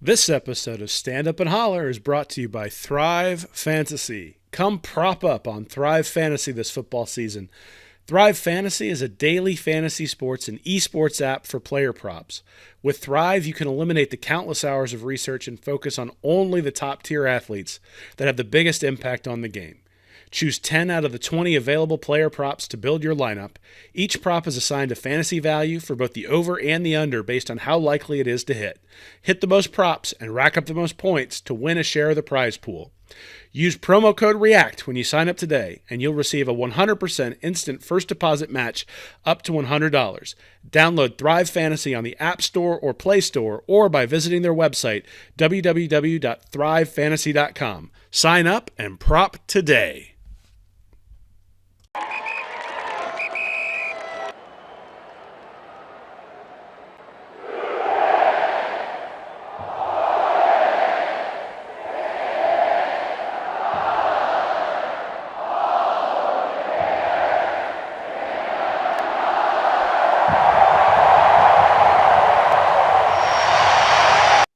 This episode of Stand Up and Holler is brought to you by Thrive Fantasy. Come prop up on Thrive Fantasy this football season. Thrive Fantasy is a daily fantasy sports and esports app for player props. With Thrive, you can eliminate the countless hours of research and focus on only the top tier athletes that have the biggest impact on the game. Choose 10 out of the 20 available player props to build your lineup. Each prop is assigned a fantasy value for both the over and the under based on how likely it is to hit. Hit the most props and rack up the most points to win a share of the prize pool. Use promo code REACT when you sign up today, and you'll receive a 100% instant first deposit match up to $100. Download Thrive Fantasy on the App Store or Play Store or by visiting their website, www.thrivefantasy.com. Sign up and prop today.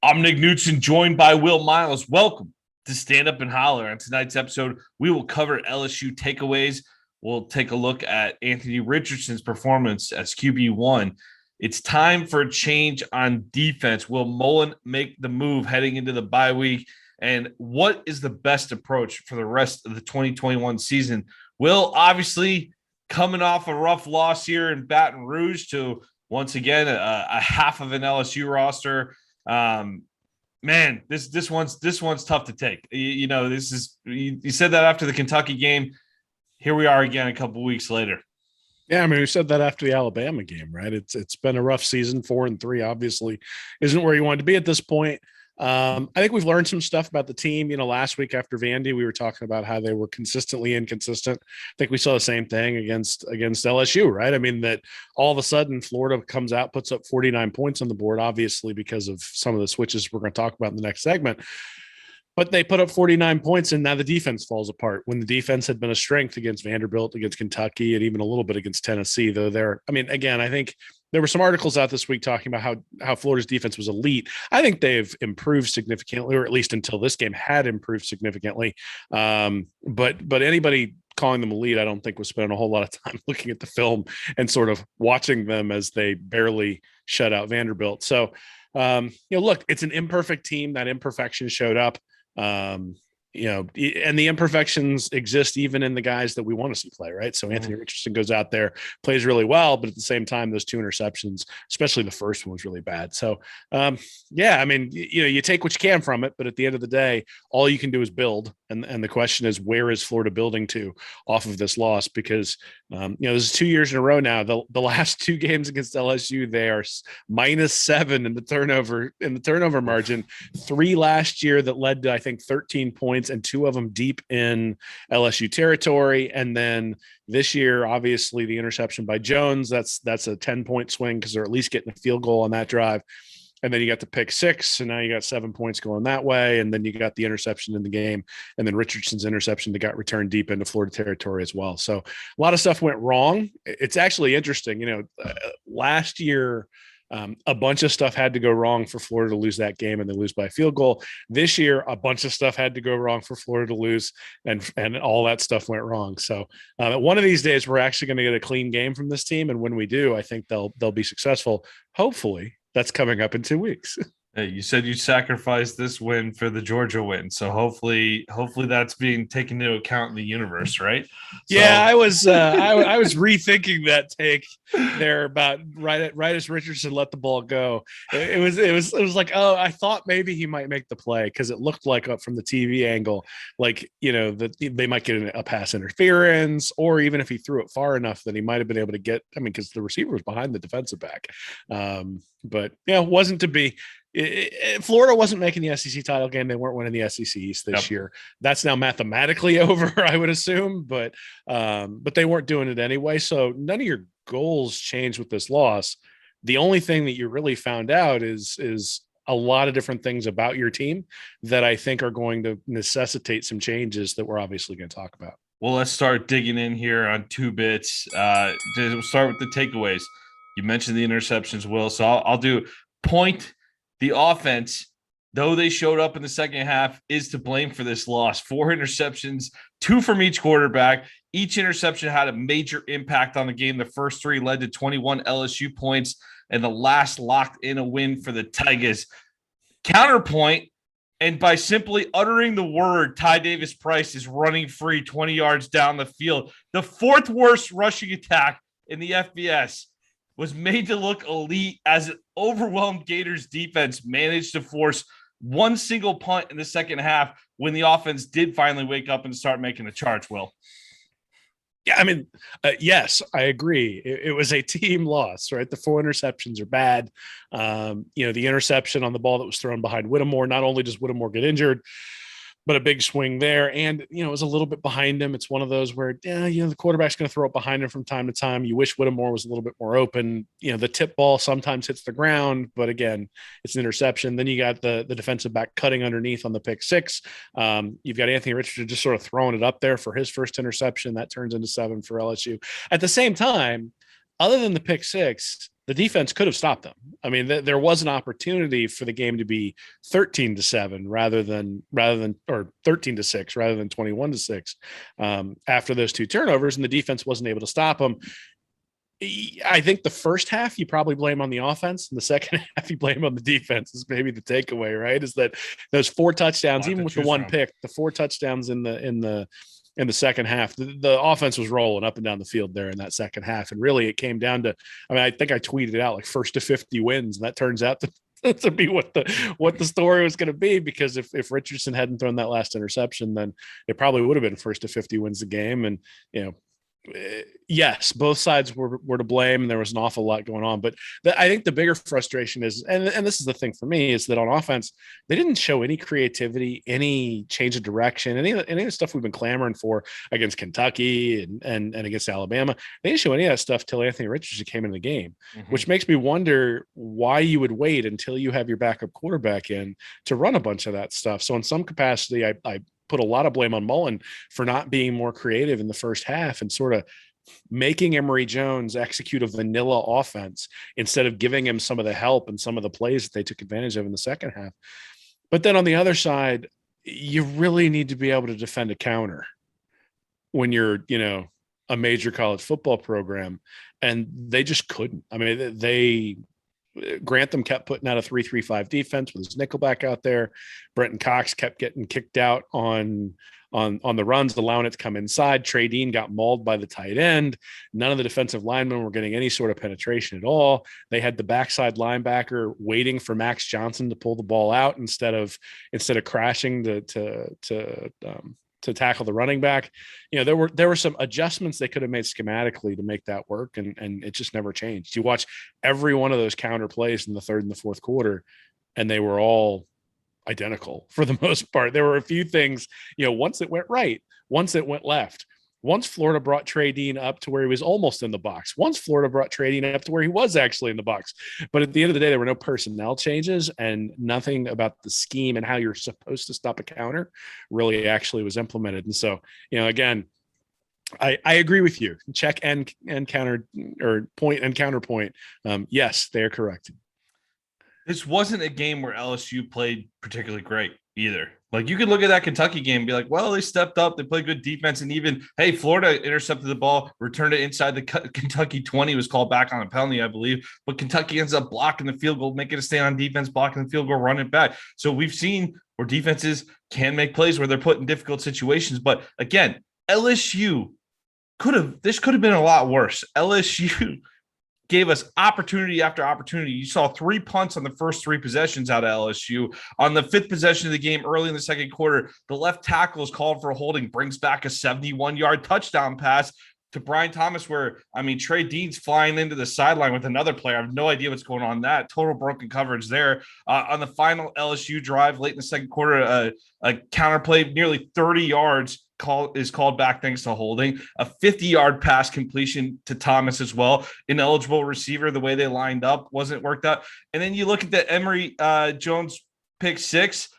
I'm Nick Knudsen, joined by Will Miles. Welcome to Stand Up and Holler. On tonight's episode, we will cover LSU takeaways. We'll take a look at Anthony Richardson's performance as QB1. It's time for a change on defense. Will Mullen make the move heading into the bye week? And what is the best approach for the rest of the 2021 season? Will, obviously, coming off a rough loss here in Baton Rouge to, once again, a half of an LSU roster. Man, this one's tough to take. This is you said that after the Kentucky game. Here we are again a couple weeks later. Yeah, I mean, we said that after the Alabama game, right? It's been a rough season. 4-3 obviously isn't where you want to be at this point. I think we've learned some stuff about the team. Last week after Vandy, we were talking about how they were consistently inconsistent. I think we saw the same thing against LSU, right? I mean, that all of a sudden Florida comes out, puts up 49 points on the board, obviously because of some of the switches we're going to talk about in the next segment. But they put up 49 points, and now the defense falls apart when the defense had been a strength against Vanderbilt, against Kentucky, and even a little bit against Tennessee, though I think there were some articles out this week talking about how Florida's defense was elite. I think they've improved significantly, or at least until this game had improved significantly. But anybody calling them elite, I don't think was spending a whole lot of time looking at the film and sort of watching them as they barely shut out Vanderbilt. So, look, it's an imperfect team. That imperfection showed up. And the imperfections exist even in the guys that we want to see play, right? So Anthony Richardson goes out there, plays really well, but at the same time, those two interceptions, especially the first one, was really bad. So, you take what you can from it, but at the end of the day, all you can do is build. And the question is, where is Florida building to off of this loss? Because, this is 2 years in a row now. The last two games against LSU, they are -7 in the turnover margin. 3 last year that led to, I think, 13 points, and 2 of them deep in LSU territory. And then this year, obviously, the interception by Jones, that's a 10-point swing because they're at least getting a field goal on that drive. And then you got the pick 6, and now you got 7 points going that way. And then you got the interception in the game, and then Richardson's interception that got returned deep into Florida territory as well. So a lot of stuff went wrong. It's actually interesting. Last year, a bunch of stuff had to go wrong for Florida to lose that game, and they lose by a field goal. This year, a bunch of stuff had to go wrong for Florida to lose, and all that stuff went wrong. So one of these days, we're actually going to get a clean game from this team, and when we do, I think they'll be successful. Hopefully, that's coming up in 2 weeks. Hey, you said you sacrificed this win for the Georgia win, so hopefully that's being taken into account in the universe, right? Yeah, I was rethinking that take there about right as Richardson let the ball go. It was like, oh, I thought maybe he might make the play because it looked like from the TV angle, like that they might get a pass interference, or even if he threw it far enough that he might have been able to get. I mean, because the receiver was behind the defensive back, but wasn't to be. Florida wasn't making the SEC title game. They weren't winning the SEC East this year. That's now mathematically over, I would assume, but they weren't doing it anyway. So none of your goals changed with this loss. The only thing that you really found out is a lot of different things about your team that I think are going to necessitate some changes that we're obviously going to talk about. Well, let's start digging in here on 2 bits. We'll start with the takeaways. You mentioned the interceptions, Will, so I'll do point the offense. though they showed up in the second half, is to blame for this loss. 4 interceptions, 2 from each quarterback. Each interception had a major impact on the game. The first 3 led to 21 LSU points, and the last locked in a win for the Tigers. Counterpoint, and by simply uttering the word, Ty Davis Price is running free 20 yards down the field. The 4th worst rushing attack in the FBS was made to look elite as an overwhelmed Gators defense managed to force one single punt in the second half when the offense did finally wake up and start making a charge, Will. Yeah, I mean, yes, I agree. It was a team loss, right? The 4 interceptions are bad. The interception on the ball that was thrown behind Whittemore, not only does Whittemore get injured, but a big swing there. And, it was a little bit behind him. It's one of those where, the quarterback's going to throw it behind him from time to time. You wish Whittemore was a little bit more open. The tip ball sometimes hits the ground, but again, it's an interception. Then you got the defensive back cutting underneath on the pick 6. You've got Anthony Richardson just sort of throwing it up there for his first interception. That turns into 7 for LSU. At the same time, other than the pick 6, the defense could have stopped them. I mean, there was an opportunity for the game to be 13-7 rather than or 13-6 rather than 21-6 after those 2 turnovers, and the defense wasn't able to stop them. I think the first half you probably blame on the offense, and the second half you blame on the defense. Is maybe the takeaway, right? Is that those 4 touchdowns, even with the 1 pick, the 4 touchdowns in the second half, the offense was rolling up and down the field there in that second half. And really it came down to, I think I tweeted it out like first to 50 wins. And that turns out to be what the story was going to be, because if Richardson hadn't thrown that last interception, then it probably would have been first to 50 wins the game. And, yes, both sides were to blame, and there was an awful lot going on. But I think the bigger frustration is, and this is the thing for me, is that on offense, they didn't show any creativity, any change of direction, any of the stuff we've been clamoring for against Kentucky and against Alabama. They didn't show any of that stuff till Anthony Richardson came into the game, which makes me wonder why you would wait until you have your backup quarterback in to run a bunch of that stuff. So in some capacity, I put a lot of blame on Mullen for not being more creative in the first half and sort of making Emory Jones execute a vanilla offense instead of giving him some of the help and some of the plays that they took advantage of in the second half. But then on the other side, you really need to be able to defend a counter when you're, a major college football program, and they just couldn't. I mean, Grantham kept putting out a 3-3-5 defense with his nickelback out there. Brenton Cox kept getting kicked out on the runs, allowing it to come inside. Trey Dean got mauled by the tight end. None of the defensive linemen were getting any sort of penetration at all. They had the backside linebacker waiting for Max Johnson to pull the ball out instead of crashing to tackle the running back. There were some adjustments they could have made schematically to make that work, and it just never changed. You watch every one of those counter plays in the third and the fourth quarter, and they were all identical for the most part. There were a few things, once it went right, once it went left. Once Florida brought Trey Dean up to where he was almost in the box. Once Florida brought Trey Dean up to where he was actually in the box. But at the end of the day, there were no personnel changes, and nothing about the scheme and how you're supposed to stop a counter really actually was implemented. And so, again, I agree with you. Check and counter, or point and counterpoint. Yes, they're correct. This wasn't a game where LSU played particularly great either. Like, you could look at that Kentucky game and be like, well, they stepped up, they played good defense, and even, hey, Florida intercepted the ball, returned it inside the Kentucky 20, was called back on a penalty, I believe, but Kentucky ends up blocking the field goal, making a stand on defense, blocking the field goal, running back. So we've seen where defenses can make plays where they're put in difficult situations. But again, LSU could have been a lot worse. LSU gave us opportunity after opportunity. You saw 3 punts on the first 3 possessions out of LSU. On the 5th possession of the game, early in the second quarter, the left tackle is called for a holding, brings back a 71-yard touchdown pass to Brian Thomas, where, Trey Dean's flying into the sideline with another player. I have no idea what's going on that. Total broken coverage there. On the final LSU drive, late in the second quarter, a counter play, nearly 30 yards, is called back thanks to holding. A 50-yard pass completion to Thomas as well. Ineligible receiver, the way they lined up wasn't worked out. And then you look at the Emory Jones pick 6,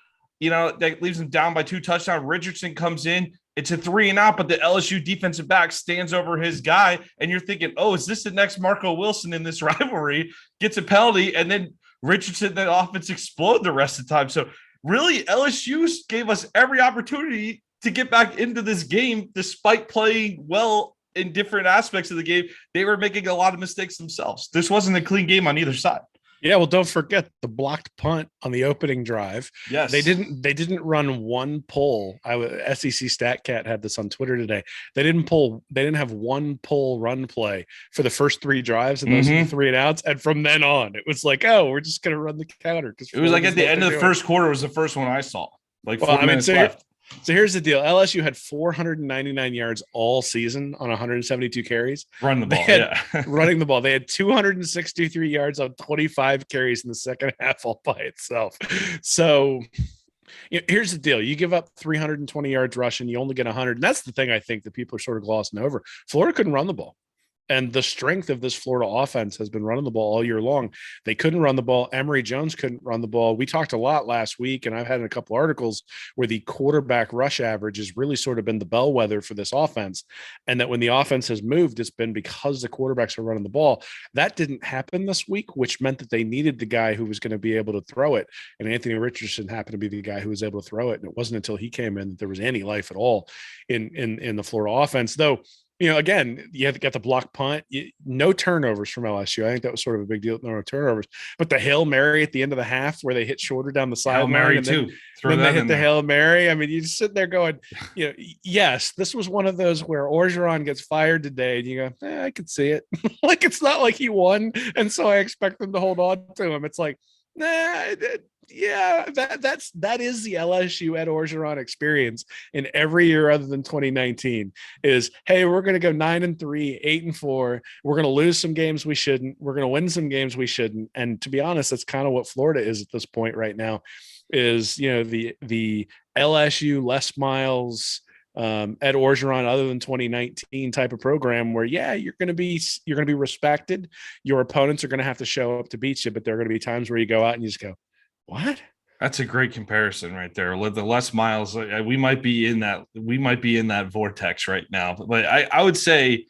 that leaves them down by 2 touchdowns. Richardson comes in. It's a 3-and-out, but the LSU defensive back stands over his guy, and you're thinking, oh, is this the next Marco Wilson in this rivalry? Gets a penalty, and then Richardson, that offense exploded the rest of the time. So really, LSU gave us every opportunity to get back into this game, despite playing well in different aspects of the game. They were making a lot of mistakes themselves. This wasn't a clean game on either side. Yeah, well, don't forget the blocked punt on the opening drive. Yes, they didn't run one pull. SEC StatCat had this on Twitter today. They didn't have one pull run play for the first 3 drives, and those are the 3 and outs. And from then on, it was like, oh, we're just gonna run the counter, because it was like at the end of the first quarter was the first one I saw. Like 4 minutes left. So here's the deal. LSU had 499 yards all season on 172 carries. Run the ball, running the ball. They had 263 yards on 25 carries in the second half all by itself. So here's the deal. You give up 320 yards rushing, you only get 100. And that's the thing I think that people are sort of glossing over. Florida couldn't run the ball. And the strength of this Florida offense has been running the ball all year long. They couldn't run the ball. Emory Jones couldn't run the ball. We talked a lot last week, and I've had a couple articles where the quarterback rush average has really sort of been the bellwether for this offense. And that when the offense has moved, it's been because the quarterbacks are running the ball. That didn't happen this week, which meant that they needed the guy who was going to be able to throw it. And Anthony Richardson happened to be the guy who was able to throw it. And it wasn't until he came in that there was any life at all in the Florida offense, though. Again, you have to get the block punt. No turnovers from LSU. I think that was sort of a big deal. No turnovers. But the Hail Mary at the end of the half where they hit shorter down the sideline. Hail Mary, too. Then they hit the Hail Mary. I mean, you just sit there going, yes, this was one of those where Orgeron gets fired today. And you go, I could see it. Like, it's not like he won. And so I expect them to hold on to him. It's like, that is the LSU Ed Orgeron experience in every year other than 2019 is, hey, we're going to go 9-3, 8-4. We're going to lose some games we shouldn't. We're going to win some games we shouldn't. And to be honest, that's kind of what Florida is at this point right now is, the LSU Les Miles, Ed Orgeron, other than 2019 type of program where, you're going to be respected. Your opponents are going to have to show up to beat you, but there are going to be times where you go out and you just go, what? That's a great comparison right there. The Les Miles, we might be in that vortex right now. But I would say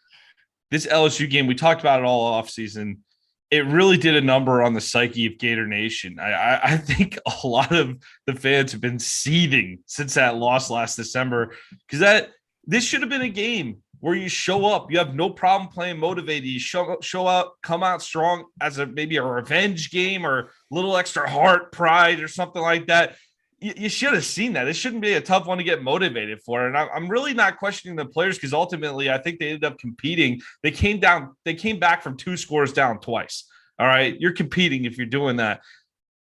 this LSU game, we talked about it all off season. It really did a number on the psyche of Gator Nation. I think a lot of the fans have been seething since that loss last December, because this should have been a game where you show up, you have no problem playing motivated, you show up, come out strong as maybe a revenge game or a little extra heart, pride, or something like that. You should have seen that. It shouldn't be a tough one to get motivated for. And I'm really not questioning the players, because ultimately I think they ended up competing. They came back from 2 scores down twice. All right. You're competing if you're doing that.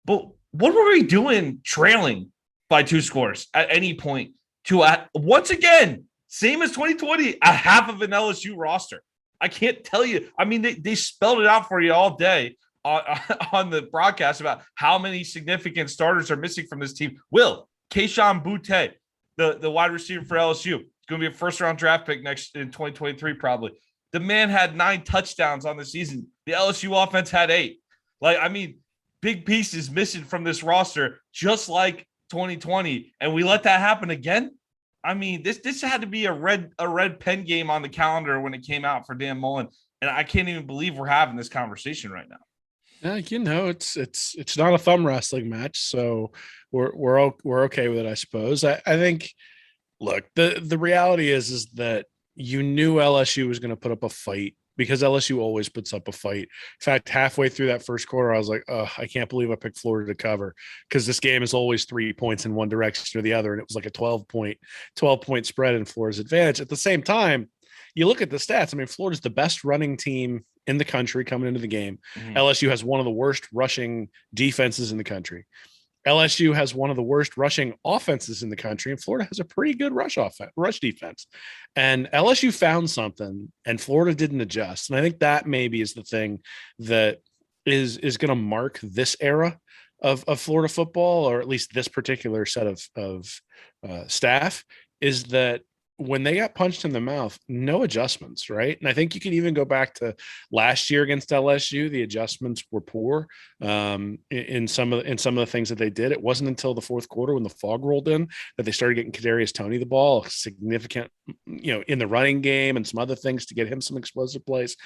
But what were we doing trailing by 2 scores at any point to once again, same as 2020, a half of an LSU roster? I can't tell you. I mean, they spelled it out for you all day on the broadcast about how many significant starters are missing from this team. Keishawn Butte, the wide receiver for LSU, is going to be a first-round draft pick in 2023 probably. The man had 9 touchdowns on the season. The LSU offense had 8. Big pieces missing from this roster, just like 2020, and we let that happen again. I mean, this had to be a red pen game on the calendar when it came out for Dan Mullen, and I can't even believe we're having this conversation right now. It's not a thumb wrestling match, so we're okay with it, I suppose. I think. Look, the reality is that you knew LSU was going to put up a fight, because LSU always puts up a fight. In fact, halfway through that first quarter, I was like, oh, I can't believe I picked Florida to cover, because this game is always 3 points in one direction or the other. And it was like a 12-point spread in Florida's advantage. At the same time, you look at the stats. I mean, Florida's the best running team in the country coming into the game. Mm-hmm. LSU has one of the worst rushing defenses in the country. LSU has one of the worst rushing offenses in the country, and Florida has a pretty good rush defense. And LSU found something, and Florida didn't adjust. And I think that maybe is the thing that is going to mark this era of Florida football, or at least this particular set of staff, is that when they got punched in the mouth, no adjustments, right? And I think you can even go back to last year against LSU. The adjustments were poor in some of the things that they did. It wasn't until the fourth quarter, when the fog rolled in, that they started getting Kadarius Toney the ball, significant, in the running game and some other things to get him some explosive plays.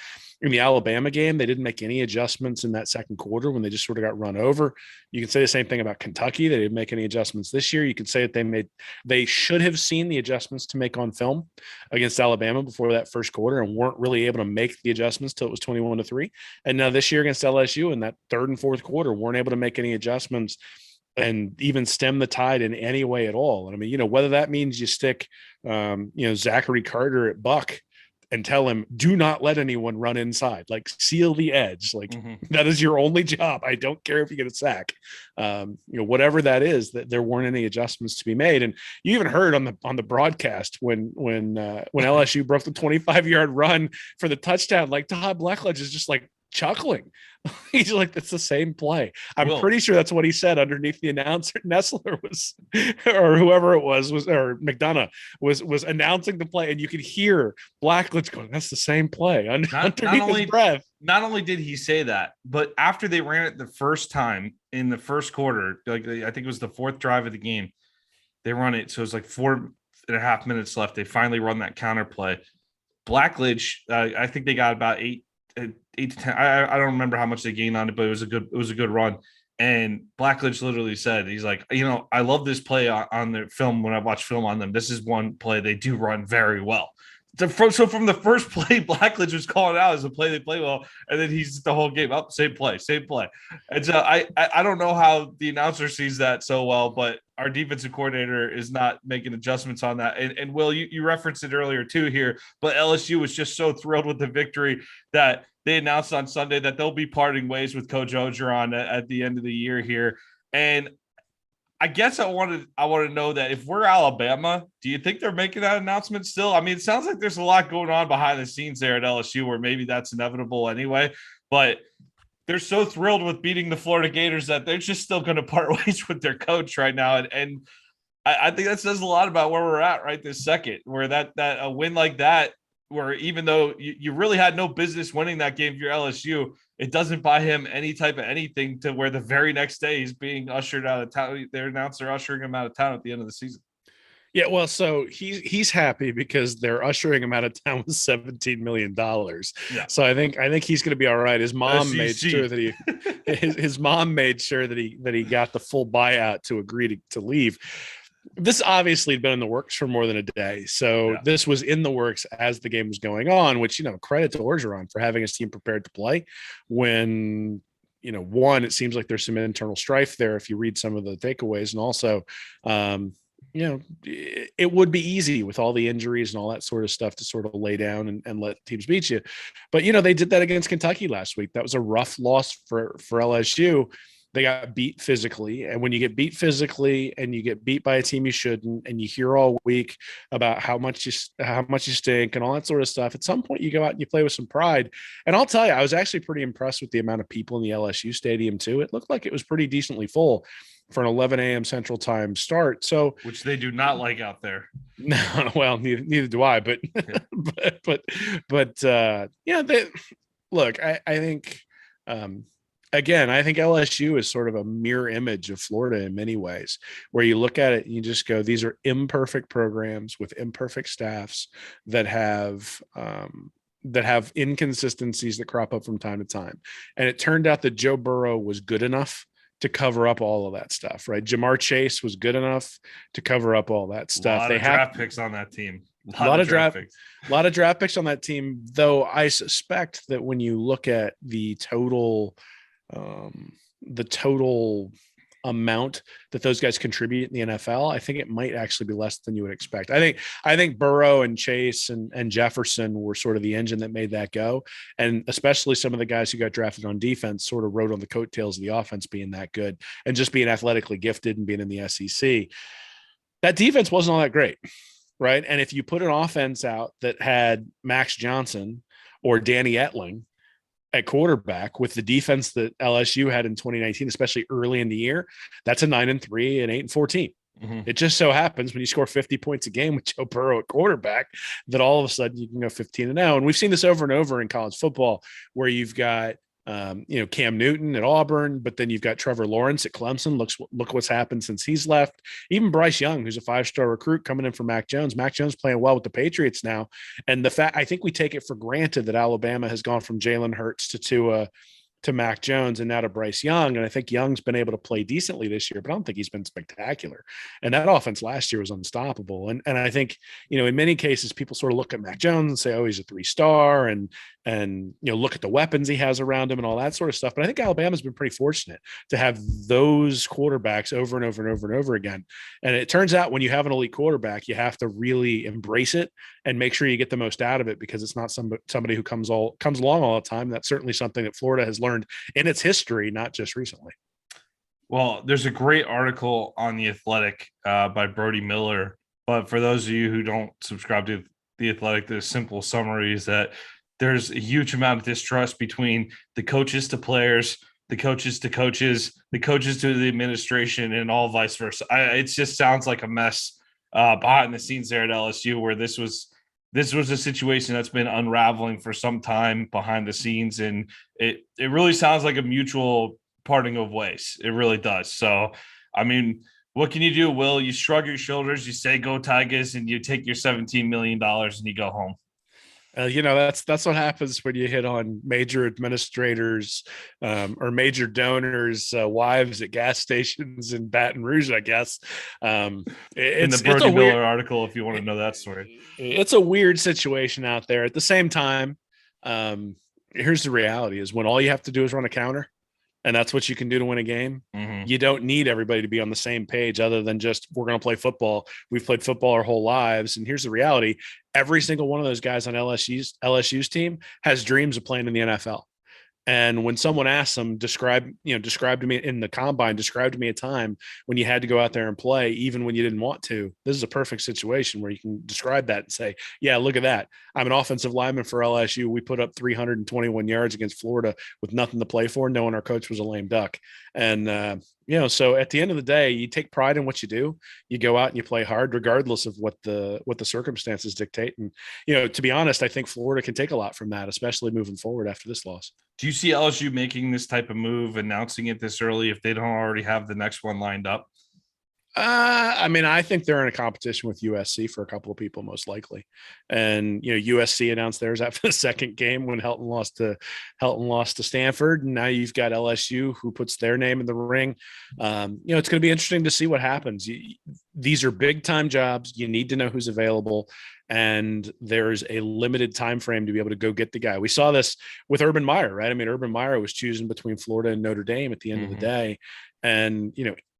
In the Alabama game, they didn't make any adjustments in that second quarter when they just sort of got run over. You can say the same thing about Kentucky. They didn't make any adjustments this year. You could say that they should have seen the adjustments to make on film against Alabama before that first quarter and weren't really able to make the adjustments till it was 21-3. And now this year against LSU in that third and fourth quarter, weren't able to make any adjustments and even stem the tide in any way at all. And I mean, whether that means you stick, Zachary Carter at Buck and tell him, do not let anyone run inside, like seal the edge. Like that is your only job. I don't care if you get a sack. Whatever that is, that there weren't any adjustments to be made. And you even heard on the broadcast when LSU broke the 25-yard run for the touchdown, like Todd Blackledge is just like chuckling. He's like, that's the same play. I'm pretty sure that's what he said underneath the announcer. Nessler was, or whoever it was, or McDonough was announcing the play, and you could hear Blackledge going, that's the same play underneath his breath. Not only did he say that, but after they ran it the first time in the first quarter, like I think it was the fourth drive of the game, they run it. So it's like 4.5 minutes left. They finally run that counter play. Blackledge, I think they got about 8 to 10. I don't remember how much they gained on it, but it was a good run. And Blackledge literally said, he's like, I love this play on their film. When I watch film on them, this is one play they do run very well. So from the first play, Blackledge was calling out as a play they play well, and then he's the whole game up, same play. And so I don't know how the announcer sees that so well, but our defensive coordinator is not making adjustments on that. And Will, you referenced it earlier too here, but LSU was just so thrilled with the victory that they announced on Sunday that they'll be parting ways with Coach Orgeron at the end of the year here. And I guess I want to know that if we're Alabama, do you think they're making that announcement still? I mean, it sounds like there's a lot going on behind the scenes there at LSU where maybe that's inevitable anyway, but they're so thrilled with beating the Florida Gators that they're just still going to part ways with their coach right now. And I think that says a lot about where we're at right this second, where that a win like that, where even though you really had no business winning that game for your LSU, it doesn't buy him any type of anything to where the very next day he's being ushered out of town. Their announcer ushering him out of town at the end of the season. Yeah, well, so he's happy because they're ushering him out of town with $17 million. Yeah. So I think he's going to be all right. His mom made sure that his mom made sure that he got the full buyout to agree to leave. This obviously had been in the works for more than a day. So This was in the works as the game was going on, which, credit to Orgeron for having his team prepared to play when, one, it seems like there's some internal strife there if you read some of the takeaways. And also, it would be easy with all the injuries and all that sort of stuff to sort of lay down and let teams beat you. But, they did that against Kentucky last week. That was a rough loss for LSU. They got beat physically. And when you get beat physically and you get beat by a team you shouldn't, and you hear all week about how much you stink and all that sort of stuff, at some point you go out and you play with some pride. And I'll tell you, I was actually pretty impressed with the amount of people in the LSU stadium too. It looked like it was pretty decently full for an 11 a.m. Central Time start. So, which they do not like out there. No, well, neither do I. But, look. I think. Again, I think LSU is sort of a mirror image of Florida in many ways, where you look at it and you just go, these are imperfect programs with imperfect staffs that have inconsistencies that crop up from time to time. And it turned out that Joe Burrow was good enough to cover up all of that stuff, right? Jamar Chase was good enough to cover up all that stuff. They have draft picks on that team. A lot of draft picks on that team, though. I suspect that when you look at the total amount that those guys contribute in the NFL, I think it might actually be less than you would expect. I think Burrow and Chase and Jefferson were sort of the engine that made that go. And especially some of the guys who got drafted on defense sort of rode on the coattails of the offense being that good and just being athletically gifted and being in the SEC. That defense wasn't all that great, right? And if you put an offense out that had Max Johnson or Danny Etling at quarterback with the defense that LSU had in 2019, especially early in the year, that's a 9-3 and 8-4 team. Mm-hmm. It just so happens when you score 50 points a game with Joe Burrow at quarterback that all of a sudden you can go 15-0. And we've seen this over and over in college football where you've got Cam Newton at Auburn, but then you've got Trevor Lawrence at Clemson. Look what's happened since he's left. Even Bryce Young, who's a 5-star recruit coming in for Mac Jones. Mac Jones playing well with the Patriots now. And the fact, I think we take it for granted that Alabama has gone from Jalen Hurts to Tua to Mac Jones and now to Bryce Young. And I think Young's been able to play decently this year, but I don't think he's been spectacular. And that offense last year was unstoppable. And I think, in many cases, people sort of look at Mac Jones and say, oh, he's a 3-star and look at the weapons he has around him and all that sort of stuff. But I think Alabama's been pretty fortunate to have those quarterbacks over and over and over and over again. And it turns out when you have an elite quarterback, you have to really embrace it and make sure you get the most out of it, because it's not somebody who comes along all the time. That's certainly something that Florida has learned in its history, not just recently. Well, there's a great article on The Athletic by Brody Miller. But for those of you who don't subscribe to The Athletic, the simple summary is that there's a huge amount of distrust between the coaches to players, the coaches to coaches, the coaches to the administration, and all vice versa. It just sounds like a mess behind the scenes there at LSU, where this was a situation that's been unraveling for some time behind the scenes, and it really sounds like a mutual parting of ways. It really does. So, I mean, what can you do, Will? You shrug your shoulders, you say "Go Tigers," and you take your $17 million and you go home. That's what happens when you hit on major administrators or major donors' wives at gas stations in Baton Rouge, I guess. In the Brody Miller article, if you want to know that story. It's a weird situation out there. At the same time, here's the reality: is when all you have to do is run a counter, and that's what you can do to win a game. Mm-hmm. You don't need everybody to be on the same page, other than just, we're going to play football. We've played football our whole lives. And here's the reality: every single one of those guys on LSU's team has dreams of playing in the NFL. And when someone asks them, describe to me in the combine, describe to me a time when you had to go out there and play, even when you didn't want to. This is a perfect situation where you can describe that and say, yeah, look at that. I'm an offensive lineman for LSU. We put up 321 yards against Florida with nothing to play for, knowing our coach was a lame duck. And, so at the end of the day, you take pride in what you do. You go out and you play hard, regardless of what the circumstances dictate. And, to be honest, I think Florida can take a lot from that, especially moving forward after this loss. Do you see LSU making this type of move, announcing it this early, if they don't already have the next one lined up? I think they're in a competition with USC for a couple of people, most likely. And, USC announced theirs after the second game when Helton lost to Stanford. And now you've got LSU, who puts their name in the ring. It's going to be interesting to see what happens. These are big time jobs. You need to know who's available, and there's a limited time frame to be able to go get the guy. We saw this with Urban Meyer, right? Urban Meyer was choosing between Florida and Notre Dame at the end of the day. And,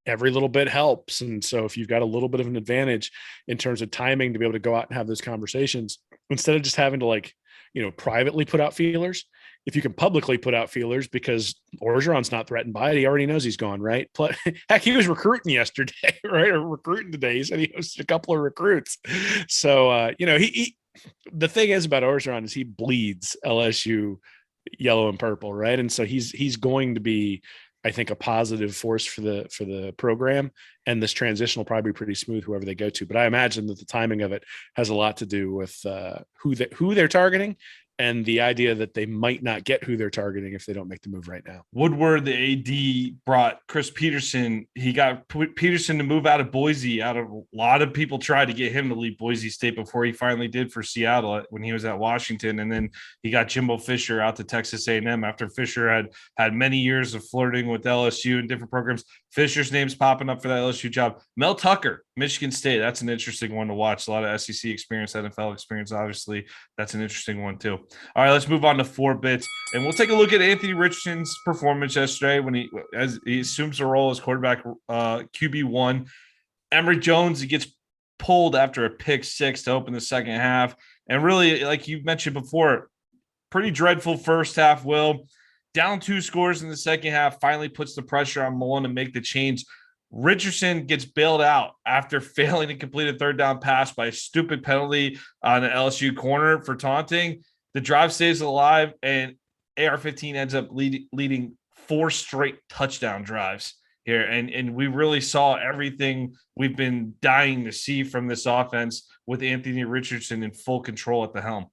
every little bit helps. And so if you've got a little bit of an advantage in terms of timing to be able to go out and have those conversations, instead of just having to privately put out feelers, if you can publicly put out feelers, because Orgeron's not threatened by it. He already knows he's gone, right? Heck, he was recruiting yesterday, right? Or recruiting today. He said he hosted a couple of recruits. So, he the thing is about Orgeron is he bleeds LSU yellow and purple, right? And so he's going to be, I think, a positive force for the program, and this transition will probably be pretty smooth whoever they go to. But I imagine that the timing of it has a lot to do with who they're targeting, and the idea that they might not get who they're targeting if they don't make the move right now. Woodward, the AD, brought Chris Peterson. He got Peterson to move out of Boise. A lot of people tried to get him to leave Boise State before he finally did for Seattle when he was at Washington. And then he got Jimbo Fisher out to Texas A&M after Fisher had many years of flirting with LSU and different programs. Fisher's name's popping up for that LSU job. Mel Tucker, Michigan State. That's an interesting one to watch. A lot of SEC experience, NFL experience, obviously. That's an interesting one too. All right, let's move on to 4 bits, and we'll take a look at Anthony Richardson's performance yesterday when he assumes the role as quarterback QB1. Emory Jones, he gets pulled after a pick 6 to open the second half, and really, like you mentioned before, pretty dreadful first half. Will, down 2 scores in the second half, finally puts the pressure on Mullen to make the change. Richardson gets bailed out after failing to complete a third down pass by a stupid penalty on an LSU corner for taunting. The drive stays alive, and AR-15 ends up leading 4 straight touchdown drives here. And we really saw everything we've been dying to see from this offense with Anthony Richardson in full control at the helm.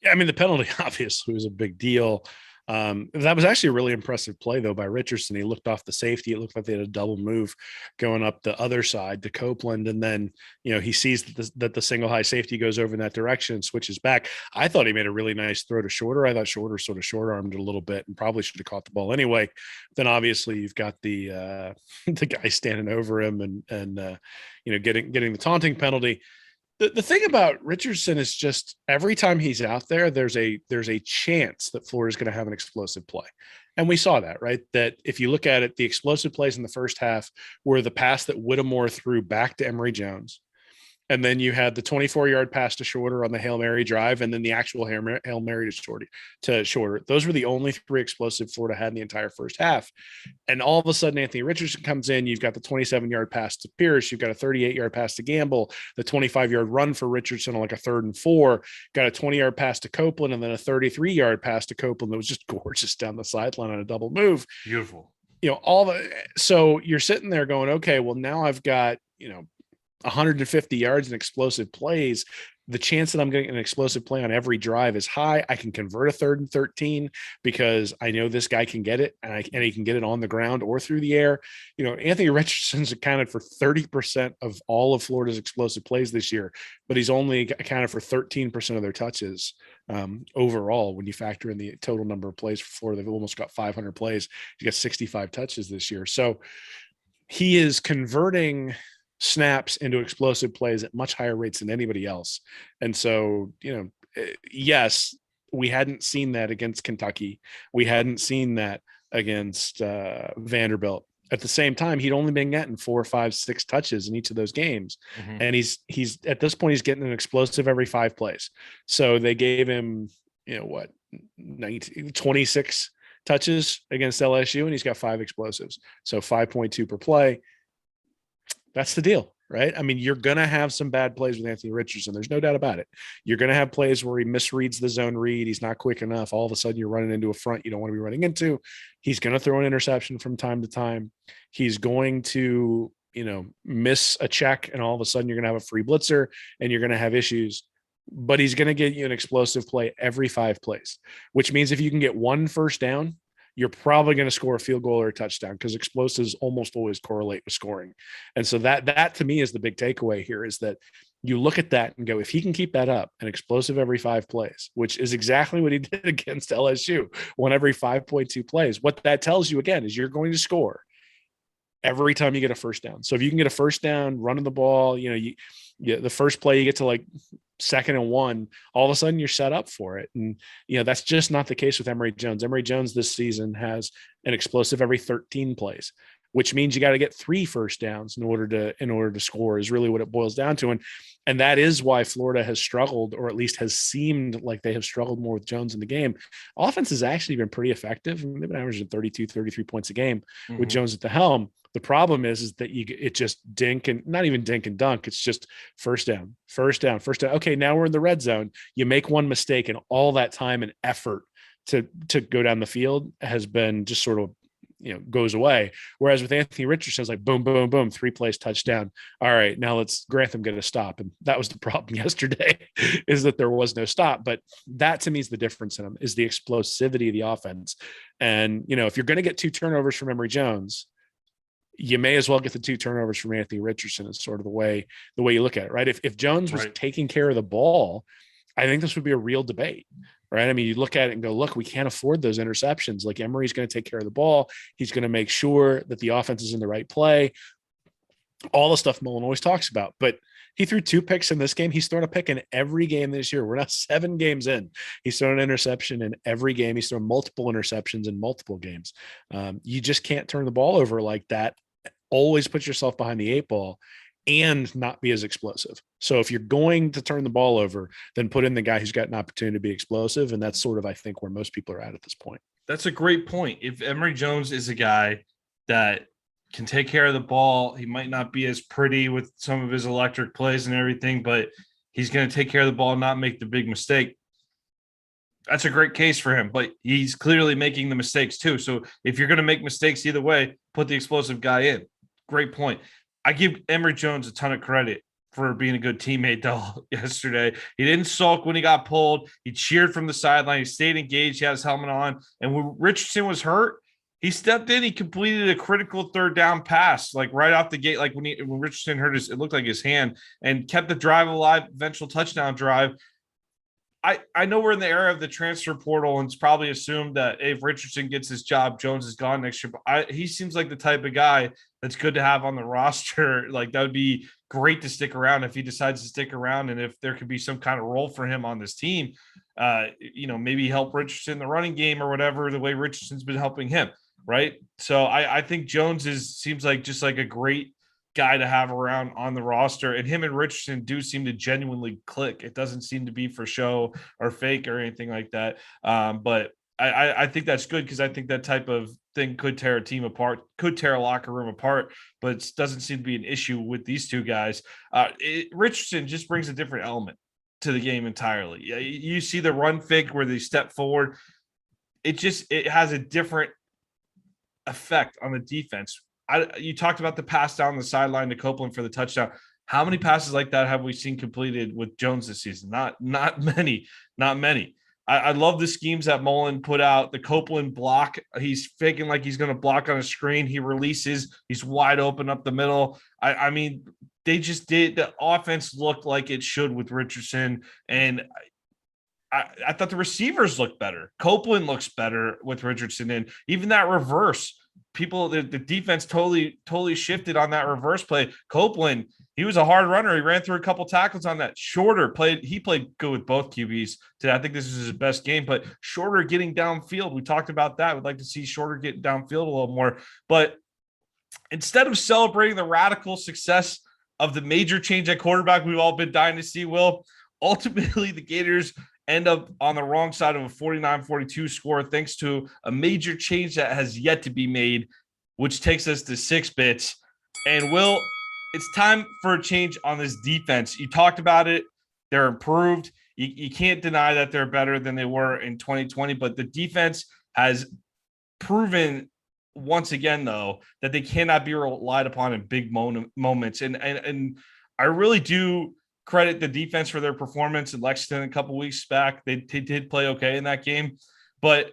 Yeah, the penalty obviously was a big deal. That was actually a really impressive play, though, by Richardson. He looked off the safety. It looked like they had a double move going up the other side to Copeland. And then, he sees that the single high safety goes over in that direction and switches back. I thought he made a really nice throw to Shorter. I thought Shorter sort of short armed it a little bit and probably should have caught the ball anyway. Then obviously you've got the the guy standing over him and getting the taunting penalty. The thing about Richardson is just every time he's out there, there's a chance that Florida's going to have an explosive play. And we saw that, right? That if you look at it, the explosive plays in the first half were the pass that Whittemore threw back to Emory Jones. And then you had the 24-yard pass to Shorter on the Hail Mary drive, and then the actual Hail Mary to Shorter. Those were the only three explosive Florida had in the entire first half. And all of a sudden, Anthony Richardson comes in. You've got the 27-yard pass to Pierce. You've got a 38-yard pass to Gamble, the 25-yard run for Richardson on like a 3rd and 4, got a 20-yard pass to Copeland, and then a 33-yard pass to Copeland that was just gorgeous down the sideline on a double move. Beautiful. So you're sitting there going, okay, well, now I've got, 150 yards and explosive plays. The chance that I'm getting an explosive play on every drive is high. I can convert a 3rd and 13 because I know this guy can get it and he can get it on the ground or through the air. Anthony Richardson's accounted for 30% of all of Florida's explosive plays this year, but he's only accounted for 13% of their touches overall. When you factor in the total number of plays for Florida, they've almost got 500 plays. He's got 65 touches this year. So he is converting snaps into explosive plays at much higher rates than anybody else. And so, yes, we hadn't seen that against Kentucky. We hadn't seen that against Vanderbilt. At the same time, he'd only been getting 4, 5, 6 touches in each of those games. Mm-hmm. And he's at this point, he's getting an explosive every 5 plays. So they gave him, 26 touches against LSU, and he's got 5 explosives. So 5.2 per play. That's the deal, right? I mean, you're going to have some bad plays with Anthony Richardson. There's no doubt about it. You're going to have plays where he misreads the zone read. He's not quick enough. All of a sudden you're running into a front you don't want to be running into. He's going to throw an interception from time to time. He's going to, miss a check, and all of a sudden you're going to have a free blitzer and you're going to have issues. But he's going to get you an explosive play every 5 plays, which means if you can get 1 first down, you're probably going to score a field goal or a touchdown because explosives almost always correlate with scoring. And so that to me is the big takeaway here, is that you look at that and go, if he can keep that up, an explosive every 5 plays, which is exactly what he did against LSU, 1 every 5.2 plays. What that tells you, again, is you're going to score every time you get a first down. So if you can get a first down running the ball, the first play you get to like 2nd and 1, all of a sudden you're set up for it. And, that's just not the case with Emory Jones. Emory Jones this season has an explosive every 13 plays, which means you got to get 3 first downs in order to score, is really what it boils down to. And that is why Florida has struggled, or at least has seemed like they have struggled more with Jones in the game. Offense has actually been pretty effective. They've been averaging 32, 33 points a game with Jones at the helm. The problem is that it just not even dink and dunk. It's just first down. Okay, now we're in the red zone. You make 1 mistake, and all that time and effort to go down the field has been just sort of, goes away. Whereas with Anthony Richardson, it's like boom, boom, boom, 3 plays, touchdown. All right, now let's Grantham get a stop. And that was the problem yesterday, is that there was no stop. But that to me is the difference in them, is the explosivity of the offense. And, if you're going to get 2 turnovers from Emory Jones, you may as well get the 2 turnovers from Anthony Richardson. Is sort of the way you look at it, right? If Jones was taking care of the ball, I think this would be a real debate, right? I mean, you look at it and go, look, we can't afford those interceptions. Like, Emory's going to take care of the ball. He's going to make sure that the offense is in the right play. All the stuff Mullen always talks about. But he threw 2 picks in this game. He's thrown a pick in every game this year. We're now 7 games in. He's thrown an interception in every game. He's thrown multiple interceptions in multiple games. You just can't turn the ball over like that. Always put yourself behind the 8 ball and not be as explosive. So if you're going to turn the ball over, then put in the guy who's got an opportunity to be explosive. And that's sort of, I think, where most people are at this point. That's a great point. If Emory Jones is a guy that can take care of the ball, he might not be as pretty with some of his electric plays and everything, but he's going to take care of the ball and not make the big mistake. That's a great case for him, but he's clearly making the mistakes too. So if you're going to make mistakes either way, put the explosive guy in. Great point. I give Emory Jones a ton of credit for being a good teammate though yesterday. He didn't sulk when he got pulled. He cheered from the sideline. He stayed engaged. He had his helmet on. And when Richardson was hurt, he stepped in. He completed a critical third down pass, like right off the gate. Like when Richardson hurt it looked like his hand, and kept the drive alive. Eventual touchdown drive. I know we're in the era of the transfer portal, and it's probably assumed that if Richardson gets his job, Jones is gone next year. But he seems like the type of guy that's good to have on the roster. Like that would be great to stick around if he decides to stick around, and if there could be some kind of role for him on this team. Maybe help Richardson in the running game or whatever. The way Richardson's been helping him, right? So I think Jones seems like just like a great guy to have around on the roster, and him and Richardson do seem to genuinely click. It doesn't seem to be for show or fake or anything like that. But I think that's good, because I think that type of thing could tear a team apart, could tear a locker room apart, but it doesn't seem to be an issue with these two guys. Richardson just brings a different element to the game entirely. You see the run fake where they step forward. It has a different effect on the defense. You talked about the pass down the sideline to Copeland for the touchdown. How many passes like that have we seen completed with Jones this season? Not many. I love the schemes that Mullen put out. The Copeland block, he's faking like he's going to block on a screen. He releases. He's wide open up the middle. I mean, they just did. The offense looked like it should with Richardson, and I thought the receivers looked better. Copeland looks better with Richardson, and even that reverse. The defense totally shifted on that reverse play. Copeland, he was a hard runner. He ran through a couple tackles on that. Shorter played good with both QBs today. I think this is his best game, but Shorter getting downfield. We talked about that. We'd like to see Shorter get downfield a little more. But instead of celebrating the radical success of the major change at quarterback we've all been dying to see, Will, ultimately the Gators end up on the wrong side of a 49-42 score thanks to a major change that has yet to be made, which takes us to 6 bits. And Will, it's time for a change on this defense. You talked about it. They're improved. You can't deny that they're better than they were in 2020, but the defense has proven once again, though, that they cannot be relied upon in big moments. And I really do credit the defense for their performance in Lexington a couple weeks back. They did play okay in that game, but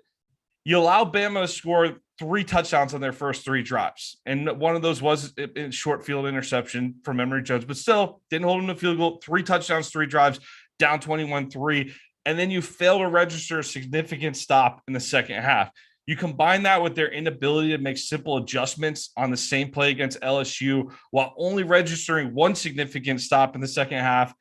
you allow Bama to score 3 touchdowns on their first 3 drops. And one of those was a short field interception from Emory Jones, but still didn't hold him to field goal. 3 touchdowns, 3 drives, down 21-3. And then you fail to register a significant stop in the second half. You combine that with their inability to make simple adjustments on the same play against LSU while only registering 1 significant stop in the second half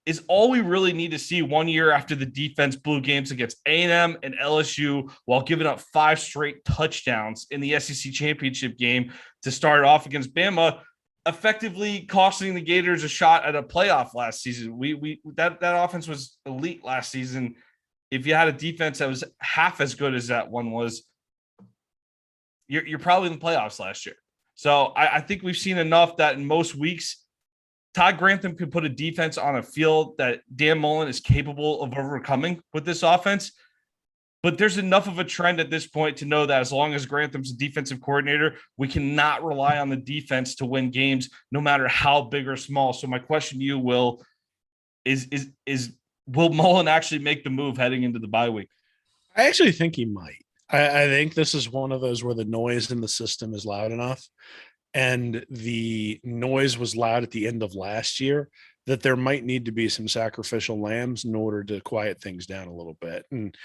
is all we really need to see 1 year after the defense blew games against A&M and LSU while giving up 5 straight touchdowns in the SEC championship game to start off against Bama, effectively costing the Gators a shot at a playoff last season. That offense was elite last season. If you had a defense that was half as good as that one was, you're probably in the playoffs last year. So I think we've seen enough that in most weeks, Todd Grantham could put a defense on a field that Dan Mullen is capable of overcoming with this offense. But there's enough of a trend at this point to know that as long as Grantham's a defensive coordinator, we cannot rely on the defense to win games, no matter how big or small. So my question to you, Will, is will Mullen actually make the move heading into the bye week? I actually think he might. I think this is one of those where the noise in the system is loud enough, and the noise was loud at the end of last year, that there might need to be some sacrificial lambs in order to quiet things down a little bit. And,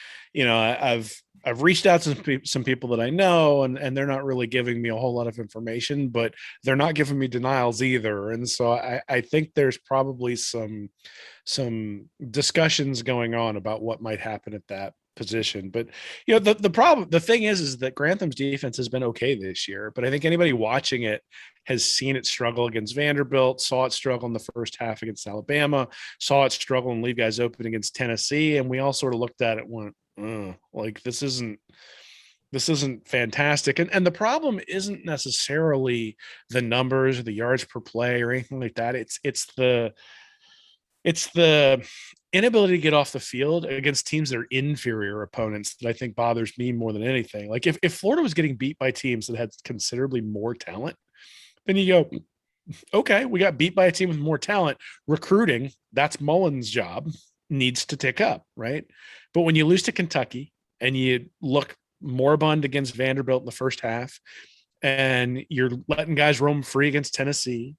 I've reached out to some people that I know, and they're not really giving me a whole lot of information, but they're not giving me denials either. And so I think there's probably some discussions going on about what might happen at that position. But the thing is that Grantham's defense has been okay this year, but I think anybody watching it has seen it struggle against Vanderbilt, saw it struggle in the first half against Alabama, saw it struggle and leave guys open against Tennessee, and we all sort of looked at it and went, like this isn't fantastic. And the problem isn't necessarily the numbers or the yards per play or anything like that. It's the inability to get off the field against teams that are inferior opponents that I think bothers me more than anything. Like if Florida was getting beat by teams that had considerably more talent, then you go, Okay, we got beat by a team with more talent. Recruiting, that's Mullen's job, needs to tick up, right? But when you lose to Kentucky and you look moribund against Vanderbilt in the first half, and you're letting guys roam free against Tennessee,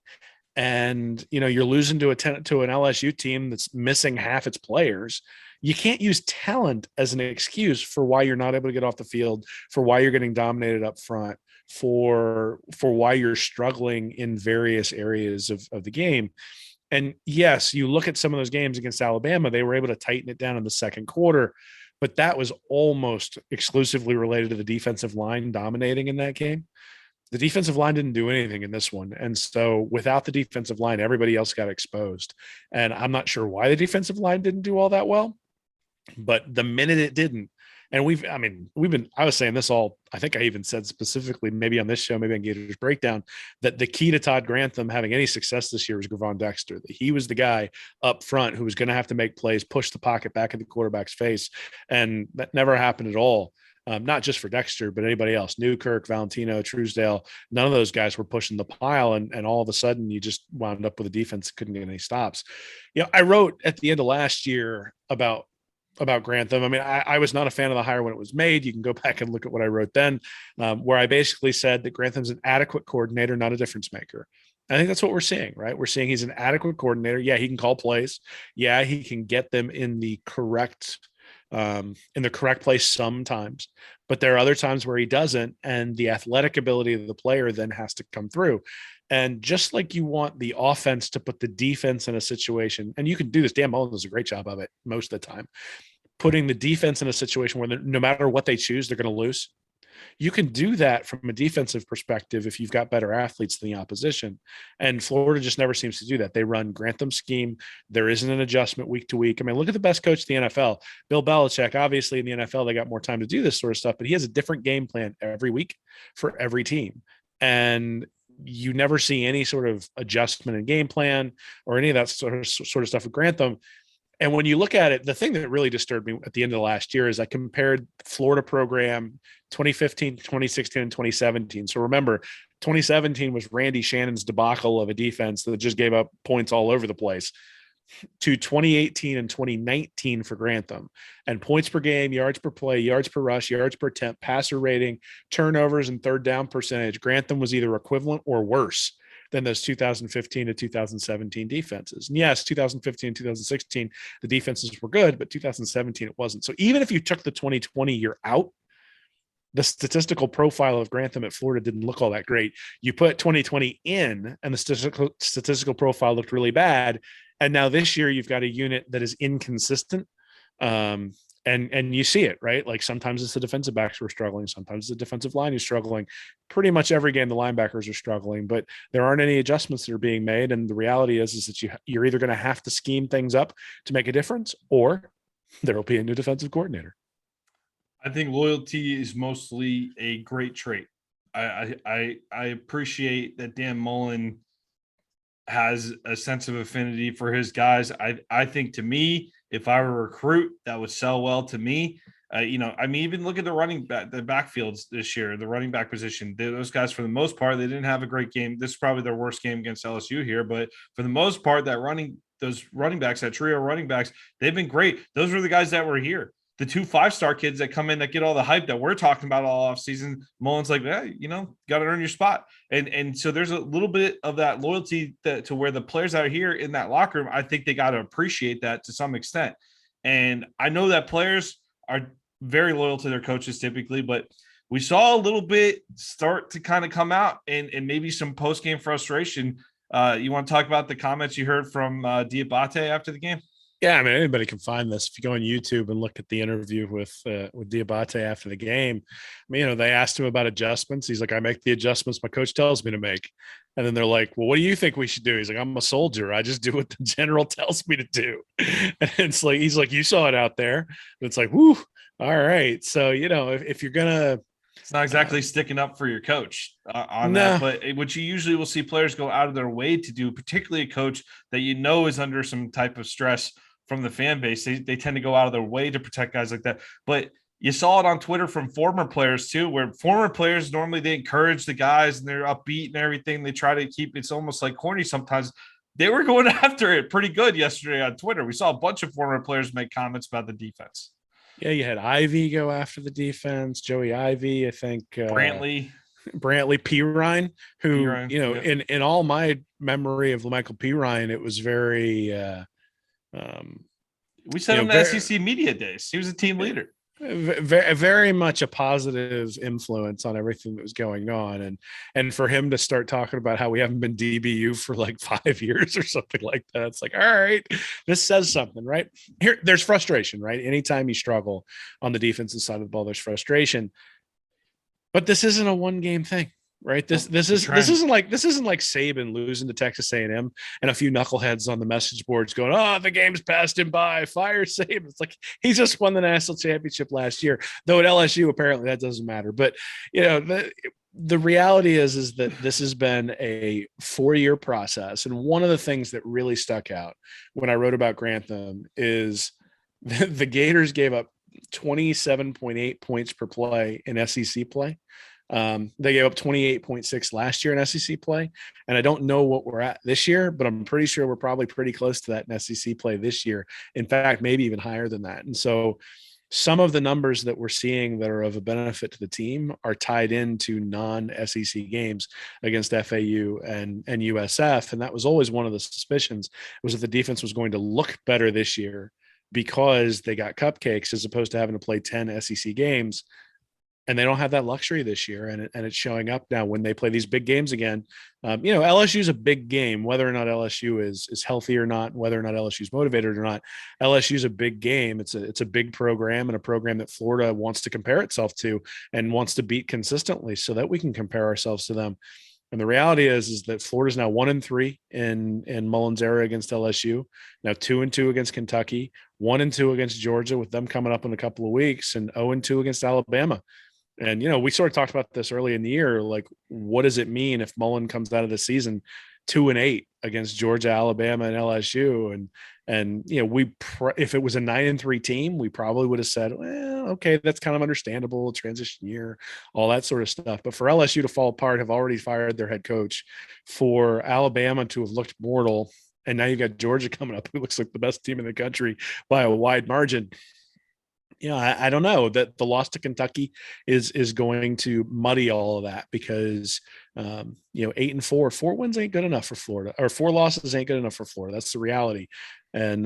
and you're losing to to an LSU team that's missing half its players, you can't use talent as an excuse for why you're not able to get off the field, for why you're getting dominated up front, for why you're struggling in various areas of the game. And yes, you look at some of those games against Alabama, they were able to tighten it down in the second quarter, but that was almost exclusively related to the defensive line dominating in that game. The defensive line didn't do anything in this one. And so without the defensive line, everybody else got exposed. And I'm not sure why the defensive line didn't do all that well, but the minute it didn't, and I was saying this all, I think I even said specifically, maybe on this show, maybe on Gators Breakdown, that the key to Todd Grantham having any success this year was Gravon Dexter, that he was the guy up front who was going to have to make plays, push the pocket back in the quarterback's face. And that never happened at all. Not just for Dexter, but anybody else, Newkirk, Valentino, Truesdale, none of those guys were pushing the pile. And all of a sudden you just wound up with a defense that couldn't get any stops. I wrote at the end of last year about Grantham. I mean, I was not a fan of the hire when it was made. You can go back and look at what I wrote then, where I basically said that Grantham's an adequate coordinator, not a difference maker. I think that's what we're seeing, right? We're seeing he's an adequate coordinator. Yeah, he can call plays. Yeah, he can get them in the correct place sometimes, but there are other times where he doesn't, and the athletic ability of the player then has to come through. And just like you want the offense to put the defense in a situation, and you can do this, Dan Mullen does a great job of it most of the time, putting the defense in a situation where no matter what they choose, they're going to lose. You can do that from a defensive perspective if you've got better athletes than the opposition. And Florida just never seems to do that. They run Grantham's scheme. There isn't an adjustment week to week. I mean, look at the best coach in the NFL, Bill Belichick. Obviously, in the NFL, they got more time to do this sort of stuff, but he has a different game plan every week for every team. And you never see any sort of adjustment in game plan or any of that sort of stuff with Grantham. And when you look at it, the thing that really disturbed me at the end of the last year is I compared Florida program 2015, 2016, and 2017. So remember, 2017 was Randy Shannon's debacle of a defense that just gave up points all over the place, to 2018 and 2019 for Grantham. And points per game, yards per play, yards per rush, yards per attempt, passer rating, turnovers, and third down percentage, Grantham was either equivalent or worse than those 2015 to 2017 defenses. And yes, 2015 and 2016, the defenses were good, but 2017 it wasn't. So even if you took the 2020 year out, the statistical profile of Grantham at Florida didn't look all that great. You put 2020 in, and the statistical profile looked really bad. And now this year you've got a unit that is inconsistent. And you see it, right? Like sometimes it's the defensive backs who are struggling. Sometimes the defensive line is struggling. Pretty much every game, the linebackers are struggling, but there aren't any adjustments that are being made. And the reality is that you're either going to have to scheme things up to make a difference, or there will be a new defensive coordinator. I think loyalty is mostly a great trait. I appreciate that Dan Mullen has a sense of affinity for his guys. I think, to me, if I were a recruit, that would sell well to me. Even look at the backfields this year, the running back position. Those guys, for the most part, they didn't have a great game. This is probably their worst game against LSU here, but for the most part, those running backs, that trio of running backs, they've been great. Those were the guys that were here. The 2 5-star kids that come in that get all the hype that we're talking about all off season, Mullen's like, got to earn your spot. And so there's a little bit of that loyalty to where the players out here in that locker room, I think they got to appreciate that to some extent. And I know that players are very loyal to their coaches typically, but we saw a little bit start to kind of come out and maybe some post-game frustration. You want to talk about the comments you heard from Diabate after the game? Yeah, I mean, anybody can find this. If you go on YouTube and look at the interview with Diabate after the game, they asked him about adjustments. He's like, I make the adjustments my coach tells me to make. And then they're like, well, what do you think we should do? He's like, I'm a soldier. I just do what the general tells me to do. And it's like, he's like, you saw it out there. And it's like, whoo, all right. So, if you're going to, it's not exactly sticking up for your coach on that, but what you usually will see players go out of their way to do, particularly a coach that is under some type of stress from the fan base. They tend to go out of their way to protect guys like that. But you saw it on Twitter from former players too, where former players normally they encourage the guys and they're upbeat and everything. They try to keep it's almost like corny sometimes. They were going after it pretty good yesterday on Twitter. We saw a bunch of former players make comments about the defense. Yeah, you had Ivy go after the defense, Joey Ivy, I think Brantley, Pirine, who, Pirine, yeah. in all my memory of Michael Pirine, it was very we sent him to SEC media days. He was a team leader. Very, very much a positive influence on everything that was going on, and for him to start talking about how we haven't been DBU for like 5 years or something like that, it's like, all right, this says something, right? Here, there's frustration, right? Anytime you struggle on the defensive side of the ball, there's frustration. But this isn't a one game thing, right? This isn't like Saban losing to Texas A&M and a few knuckleheads on the message boards going, "Oh, the game's passed him by. Fire Saban." It's like he just won the national championship last year, though at LSU apparently that doesn't matter. But the reality is that this has been a 4-year process, and one of the things that really stuck out when I wrote about Grantham is the Gators gave up 27.8 points per play in SEC play. They gave up 28.6 last year in SEC play. And I don't know what we're at this year, but I'm pretty sure we're probably pretty close to that in SEC play this year. In fact, maybe even higher than that. And so some of the numbers that we're seeing that are of a benefit to the team are tied into non-SEC games against FAU and USF. And that was always one of the suspicions, was that the defense was going to look better this year because they got cupcakes as opposed to having to play 10 SEC games. And they don't have that luxury this year. And it's showing up now when they play these big games again. LSU is a big game, whether or not LSU is healthy or not, whether or not LSU is motivated or not. LSU is a big game. It's a big program, and a program that Florida wants to compare itself to and wants to beat consistently so that we can compare ourselves to them. And the reality is that Florida's now 1-3 in Mullen's era against LSU, now 2-2 against Kentucky, 1-2 against Georgia, with them coming up in a couple of weeks, and 0-2 against Alabama. And, we sort of talked about this early in the year, like, what does it mean if Mullen comes out of the season 2-8 against Georgia, Alabama, and LSU? And if it was a 9-3 team, we probably would have said, well, okay, that's kind of understandable, transition year, all that sort of stuff. But for LSU to fall apart, have already fired their head coach, for Alabama to have looked mortal, and now you've got Georgia coming up, who looks like the best team in the country by a wide margin. I don't know that the loss to Kentucky is going to muddy all of that, because 8-4, 4 wins ain't good enough for Florida, or 4 losses ain't good enough for Florida. That's the reality. And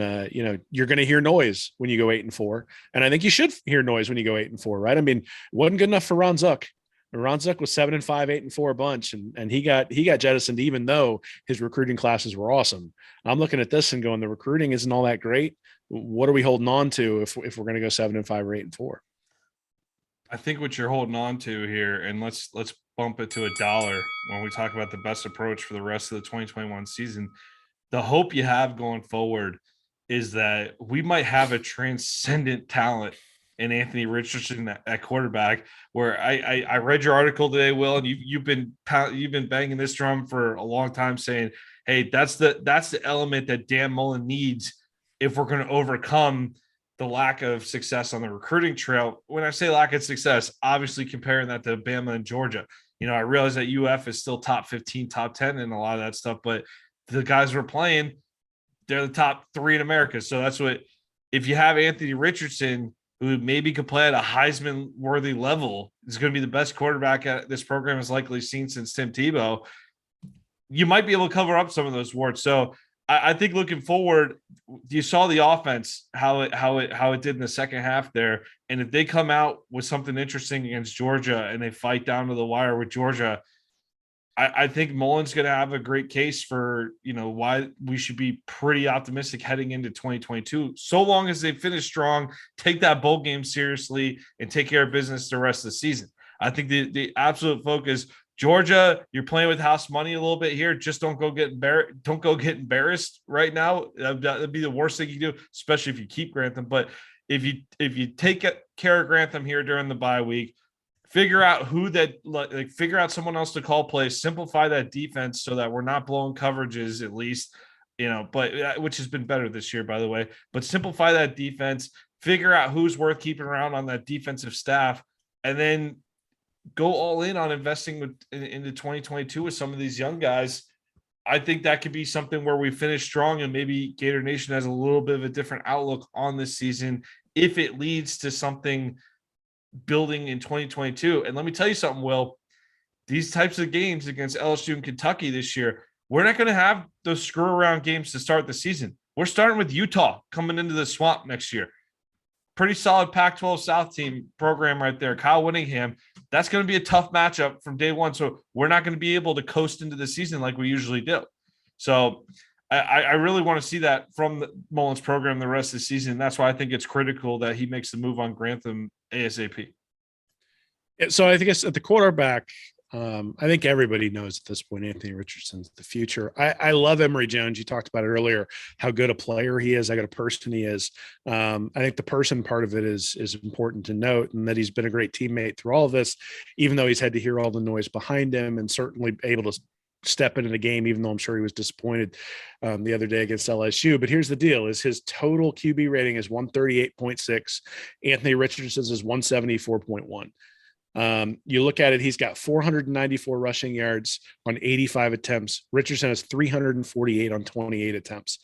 you're going to hear noise when you go 8-4, and I think you should hear noise when you go 8-4, right? I mean, it wasn't good enough for Ron Zook. Ron Zook was 7-5, 8-4 a bunch, and he got jettisoned, even though his recruiting classes were awesome. I'm looking at this and going, the recruiting isn't all that great. What are we holding on to if we're going to go 7-5 or 8-4? I think what you're holding on to here, and let's bump it to $1 when we talk about the best approach for the rest of the 2021 season. The hope you have going forward is that we might have a transcendent talent in Anthony Richardson at quarterback, where I read your article today, Will, and you've been banging this drum for a long time, saying, hey, that's the element that Dan Mullen needs if we're going to overcome the lack of success on the recruiting trail. When I say lack of success, obviously comparing that to Bama and Georgia, I realize that UF is still top 15, top 10 and a lot of that stuff, but the guys we're playing, they're the top 3 in America. So that's what, if you have Anthony Richardson, who maybe could play at a Heisman-worthy level, is going to be the best quarterback this program has likely seen since Tim Tebow, you might be able to cover up some of those warts. So I think looking forward, you saw the offense, how it did in the second half there. And if they come out with something interesting against Georgia and they fight down to the wire with Georgia, I think Mullen's going to have a great case for, why we should be pretty optimistic heading into 2022, so long as they finish strong, take that bowl game seriously, and take care of business the rest of the season. I think the absolute focus, Georgia, you're playing with house money a little bit here. Just don't go get embarrassed right now. That'd be the worst thing you do, especially if you keep Grantham. But if you take care of Grantham here during the bye week, figure out figure out someone else to call plays, simplify that defense so that we're not blowing coverages, at least, but which has been better this year, by the way. But simplify that defense, figure out who's worth keeping around on that defensive staff, and then go all in on investing into 2022 with some of these young guys. I think that could be something where we finish strong, and maybe Gator Nation has a little bit of a different outlook on this season if it leads to something building in 2022. And let me tell you something, Will, these types of games against LSU and Kentucky this year, we're not going to have those screw around games to start the season. We're starting with Utah coming into the swamp next year. Pretty solid Pac-12 South team program right there. Kyle Whittingham, that's going to be a tough matchup from day one. So we're not going to be able to coast into the season like we usually do. So I really want to see that from the Mullins program the rest of the season. That's why I think it's critical that he makes the move on Grantham ASAP. So I think it's at the quarterback. I think everybody knows at this point Anthony Richardson's the future. I love Emory Jones. You talked about it earlier, how good a player he is, how good a person he is. I think the person part of it is important to note, and that he's been a great teammate through all of this, even though he's had to hear all the noise behind him, and certainly able to step into the game, even though I'm sure he was disappointed the other day against LSU. But here's the deal: is his total QB rating is 138.6. Anthony Richardson's is 174.1. You look at it, he's got 494 rushing yards on 85 attempts. Richardson has 348 on 28 attempts.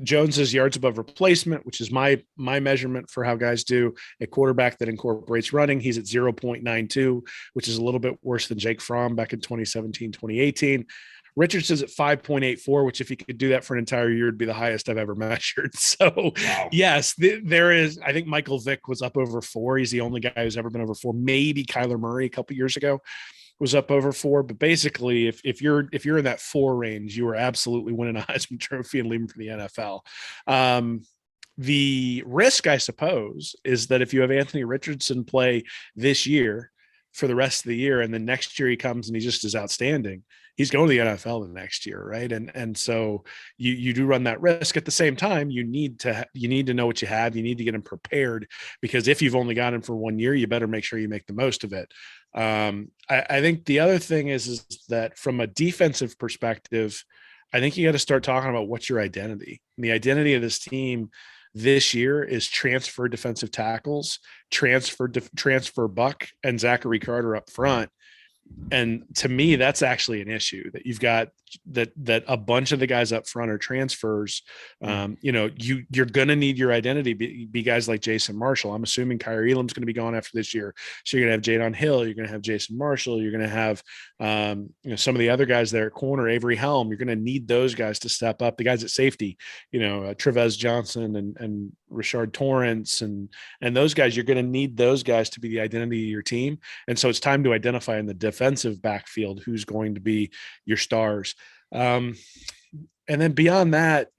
Jones's yards above replacement, which is my measurement for how guys do a quarterback that incorporates running. He's at 0.92, which is a little bit worse than Jake Fromm back in 2017, 2018. Richardson's at 5.84, which if he could do that for an entire year, would be the highest I've ever measured. So wow. Yes, there is, I think Michael Vick was up over 4. He's the only guy who's ever been over 4. Maybe Kyler Murray a couple years ago was up over 4. But basically, if you're in that 4 range, you are absolutely winning a Heisman Trophy and leaving for the NFL. The risk, I suppose, is that if you have Anthony Richardson play this year for the rest of the year, and then next year he comes and he just is outstanding, he's going to the NFL the next year, right? And so you do run that risk. At the same time, you need to know what you have. You need to get him prepared, because if you've only got him for 1 year, you better make sure you make the most of it. I think the other thing is that from a defensive perspective, I think you got to start talking about what's your identity. And the identity of this team this year is transfer defensive tackles, transfer Buck and Zachary Carter up front. And to me, that's actually an issue, that you've got that a bunch of the guys up front are transfers. You're going to need your identity be guys like Jason Marshall. I'm assuming Kyrie Elam's going to be gone after this year. So you're going to have Jadon Hill. You're going to have Jason Marshall. You're going to have some of the other guys there at corner, Avery Helm. You're going to need those guys to step up. The guys at safety, Trevez Johnson and Richard Torrance and those guys, you're going to need those guys to be the identity of your team. And so it's time to identify in the defensive backfield who's going to be your stars. And then beyond that,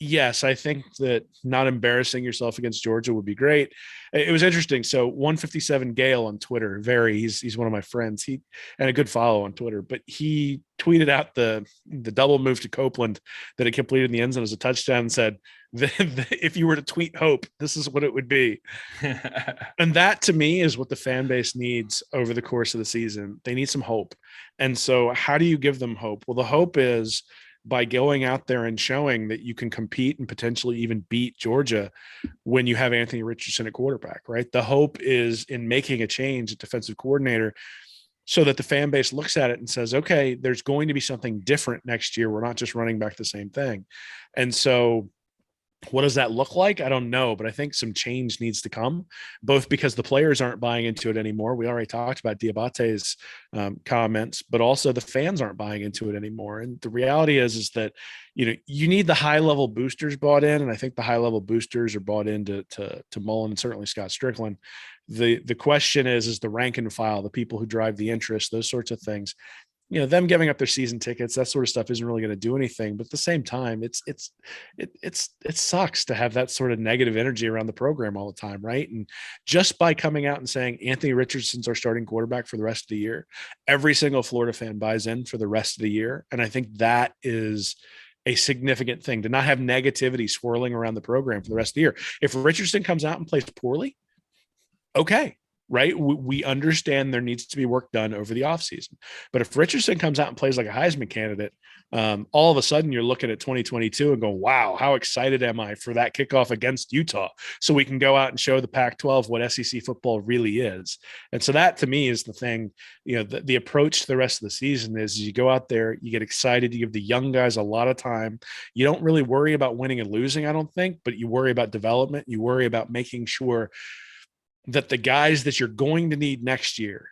yes, I think that not embarrassing yourself against Georgia would be great. It was interesting. So 157 Gale on Twitter, he's one of my friends, and a good follow on Twitter, but he tweeted out the double move to Copeland that it completed in the end zone as a touchdown, and said, if you were to tweet hope, this is what it would be. And that to me is what the fan base needs over the course of the season. They need some hope. And so how do you give them hope? Well, the hope is by going out there and showing that you can compete and potentially even beat Georgia when you have Anthony Richardson at quarterback, right? The hope is in making a change at defensive coordinator so that the fan base looks at it and says, okay, there's going to be something different next year. We're not just running back the same thing. And so what does that look like? I don't know, but I think some change needs to come, both because the players aren't buying into it anymore. We already talked about Diabate's comments, but also the fans aren't buying into it anymore. And the reality is that, you need the high level boosters bought in. And I think the high level boosters are bought into to Mullen and certainly Scott Strickland. The question is the rank and file, the people who drive the interest, those sorts of things. Them giving up their season tickets, that sort of stuff isn't really going to do anything. But at the same time, it sucks to have that sort of negative energy around the program all the time, right? And just by coming out and saying Anthony Richardson's our starting quarterback for the rest of the year, every single Florida fan buys in for the rest of the year. And I think that is a significant thing, to not have negativity swirling around the program for the rest of the year. If Richardson comes out and plays poorly, okay, right? We understand there needs to be work done over the offseason. But if Richardson comes out and plays like a Heisman candidate, all of a sudden you're looking at 2022 and go, wow, how excited am I for that kickoff against Utah? So we can go out and show the Pac-12 what SEC football really is. And so that to me is the thing, the approach to the rest of the season is you go out there, you get excited, you give the young guys a lot of time. You don't really worry about winning and losing, I don't think, but you worry about development. You worry about making sure that the guys that you're going to need next year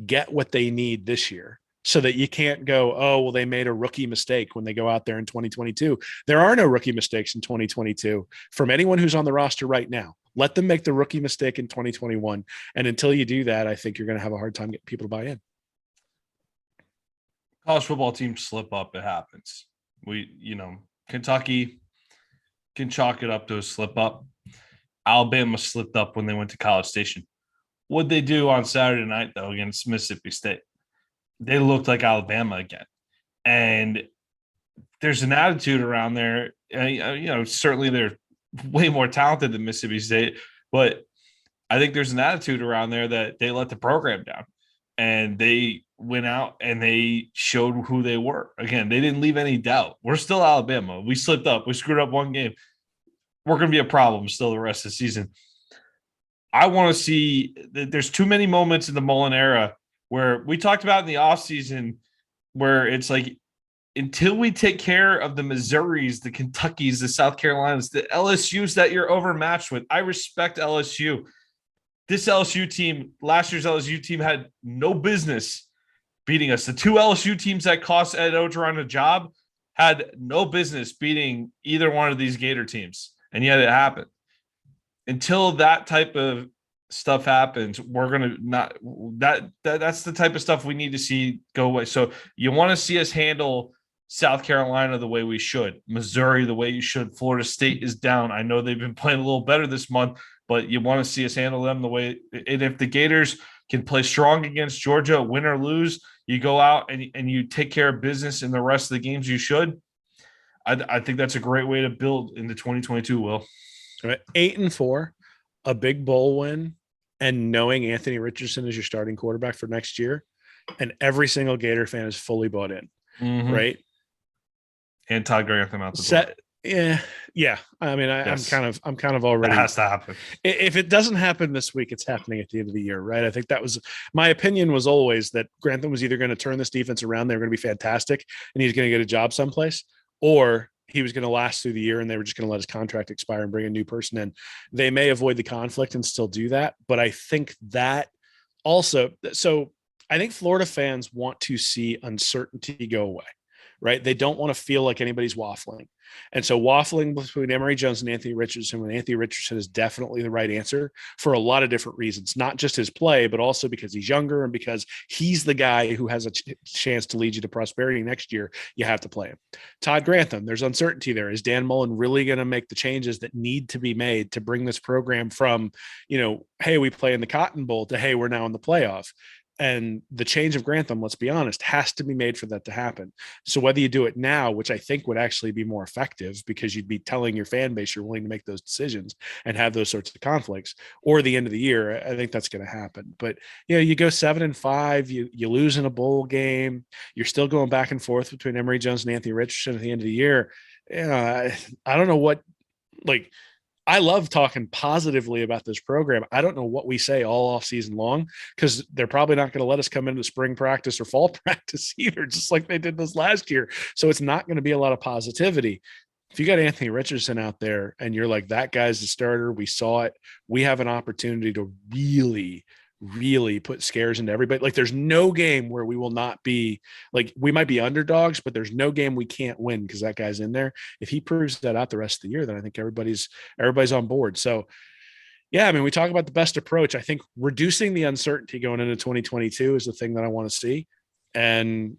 get what they need this year, so that you can't go, oh, well, they made a rookie mistake when they go out there in 2022. There are no rookie mistakes in 2022 from anyone who's on the roster right now. Let them make the rookie mistake in 2021. And until you do that, I think you're going to have a hard time getting people to buy in. College football teams slip up. It happens. Kentucky can chalk it up to a slip up. Alabama slipped up when they went to College Station. What'd they do on Saturday night, though, against Mississippi State? They looked like Alabama again. And there's an attitude around there. Certainly they're way more talented than Mississippi State, but I think there's an attitude around there that they let the program down. And they went out and they showed who they were. Again, they didn't leave any doubt. We're still Alabama. We slipped up. We screwed up one game. We're going to be a problem still the rest of the season. I want to see – there's too many moments in the Mullen era where we talked about in the offseason where it's like until we take care of the Missouris, the Kentuckys, the South Carolinas, the LSUs that you're overmatched with. I respect LSU. This LSU team, last year's LSU team, had no business beating us. The two LSU teams that cost Ed Orgeron a job had no business beating either one of these Gator teams, and yet it happened. Until that type of stuff happens, we're going to not that's the type of stuff we need to see go away. So you want to see us handle South Carolina the way we should, Missouri the way you should. Florida State is down. I know they've been playing a little better this month, but you want to see us handle them the way. And if the Gators can play strong against Georgia, win or lose, you go out and you take care of business in the rest of the games you should. I think that's a great way to build into 2022, Will. 8-4, a big bowl win, and knowing Anthony Richardson is your starting quarterback for next year, and every single Gator fan is fully bought in, right? And Todd Grantham out the door. Yeah. I mean, Yes. I'm kind of already. That has to happen. If it doesn't happen this week, it's happening at the end of the year, right? I think that was my opinion. Was always that Grantham was either going to turn this defense around, they were going to be fantastic, and he's going to get a job someplace, or he was going to last through the year and they were just going to let his contract expire and bring a new person in. They may avoid the conflict and still do that. But I think that also, so I think Florida fans want to see uncertainty go away, right? They don't want to feel like anybody's waffling. And so waffling between Emory Jones and Anthony Richardson, when Anthony Richardson is definitely the right answer for a lot of different reasons, not just his play, but also because he's younger and because he's the guy who has a chance to lead you to prosperity next year. You have to play him. Todd Grantham, there's uncertainty there. Is Dan Mullen really going to make the changes that need to be made to bring this program from, hey, we play in the Cotton Bowl to, hey, we're now in the playoff? And the change of Grantham, let's be honest, has to be made for that to happen. So whether you do it now, which I think would actually be more effective because you'd be telling your fan base you're willing to make those decisions and have those sorts of conflicts, or the end of the year, I think that's going to happen. But you go 7-5, you lose in a bowl game, you're still going back and forth between Emory Jones and Anthony Richardson at the end of the year. I don't know what, I love talking positively about this program. I don't know what we say all off season long, because they're probably not going to let us come into spring practice or fall practice either, just like they did this last year. So it's not going to be a lot of positivity. If you got Anthony Richardson out there and you're like, that guy's the starter, we saw it, we have an opportunity to really put scares into everybody. There's no game where we will not be we might be underdogs, but there's no game we can't win because that guy's in there. If he proves that out the rest of the year, then I think everybody's on board. So yeah, I mean, we talk about the best approach. I think reducing the uncertainty going into 2022 is the thing that I want to see. And,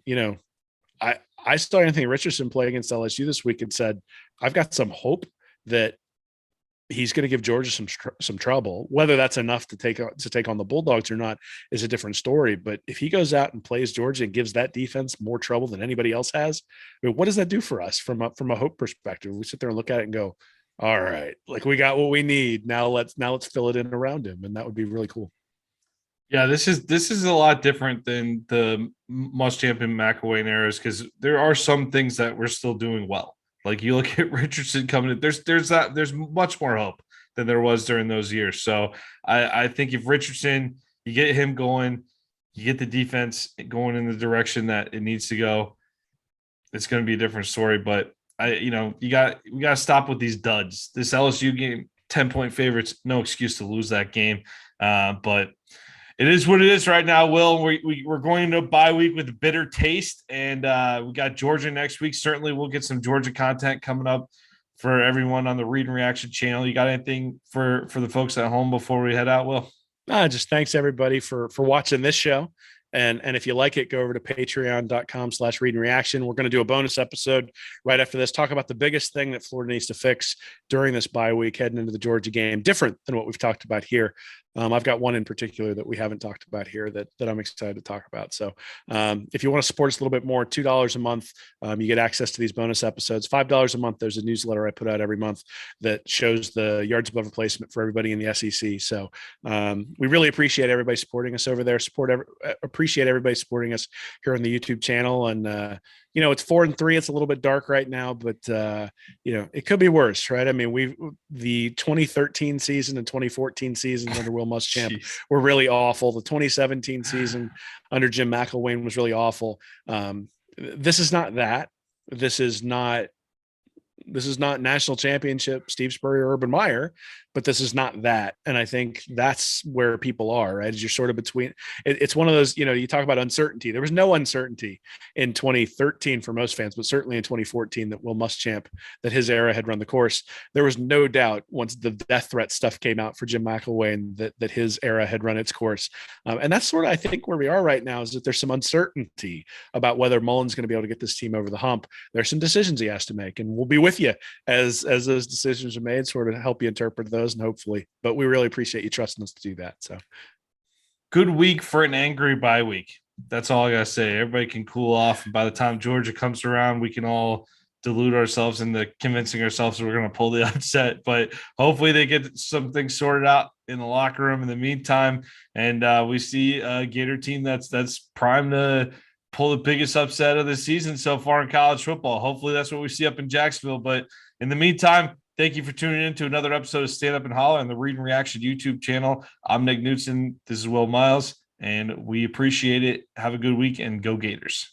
I saw Anthony Richardson play against LSU this week and said, I've got some hope that he's going to give Georgia some trouble. Whether that's enough to take on the Bulldogs or not is a different story. But if he goes out and plays Georgia and gives that defense more trouble than anybody else has, I mean, what does that do for us from a hope perspective? We sit there and look at it and go, all right, we got what we need. Now let's fill it in around him. And that would be really cool. Yeah, this is a lot different than the Muschamp and McElwain eras because there are some things that we're still doing well. Like you look at Richardson coming in, there's much more hope than there was during those years. So I think if Richardson, you get him going, you get the defense going in the direction that it needs to go, it's going to be a different story. But we got to stop with these duds. This LSU game, 10-point favorites, no excuse to lose that game. But it is what it is right now, Will. We're going into a bye week with a bitter taste, and we got Georgia next week. Certainly, we'll get some Georgia content coming up for everyone on the Read and Reaction channel. You got anything for the folks at home before we head out, Will? Just thanks everybody for watching this show. And if you like it, go over to patreon.com/read and reaction. We're going to do a bonus episode right after this, talk about the biggest thing that Florida needs to fix during this bye week heading into the Georgia game, different than what we've talked about here. I've got one in particular that we haven't talked about here that I'm excited to talk about. So if you want to support us a little bit more, $2 a month, you get access to these bonus episodes. $5 a month, there's a newsletter I put out every month that shows the yards above replacement for everybody in the SEC. So we really appreciate everybody supporting us over there. Appreciate everybody supporting us here on the YouTube channel. And it's 4-3. It's a little bit dark right now, but it could be worse, right? I mean, the 2013 season and 2014 season under Will Muschamp were really awful. The 2017 season under Jim McElwain was really awful. This is not that. This is not national championship, Steve Spurrier, Urban Meyer, but this is not that. And I think that's where people are, right? Is you're sort of between, it's one of those, you talk about uncertainty. There was no uncertainty in 2013 for most fans, but certainly in 2014 that Will Muschamp, that his era had run the course. There was no doubt once the death threat stuff came out for Jim McElwain that his era had run its course. And that's sort of, I think, where we are right now is that there's some uncertainty about whether Mullen's going to be able to get this team over the hump. There's some decisions he has to make, and we'll be with you as those decisions are made, sort of help you interpret those, and hopefully, but we really appreciate you trusting us to do that. So good week for an angry bye week. That's all I gotta say. Everybody can cool off, and by the time Georgia comes around, we can all delude ourselves into convincing ourselves that we're going to pull the upset. But hopefully they get some things sorted out in the locker room in the meantime, and we see a Gator team that's primed to pull the biggest upset of the season so far in college football. Hopefully that's what we see up in Jacksonville. But in the meantime, thank you for tuning in to another episode of Stand Up and Holler on the Read and Reaction YouTube channel. I'm Nick Knutson. This is Will Miles, and we appreciate it. Have a good week, and go Gators.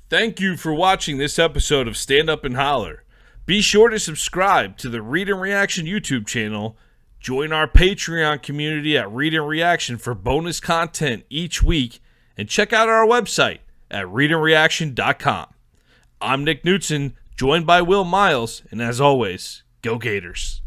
Thank you for watching this episode of Stand Up and Holler. Be sure to subscribe to the Read and Reaction YouTube channel. Join our Patreon community at Read and Reaction for bonus content each week, and check out our website at readandreaction.com. I'm Nick Knutson, joined by Will Miles, and as always, go Gators.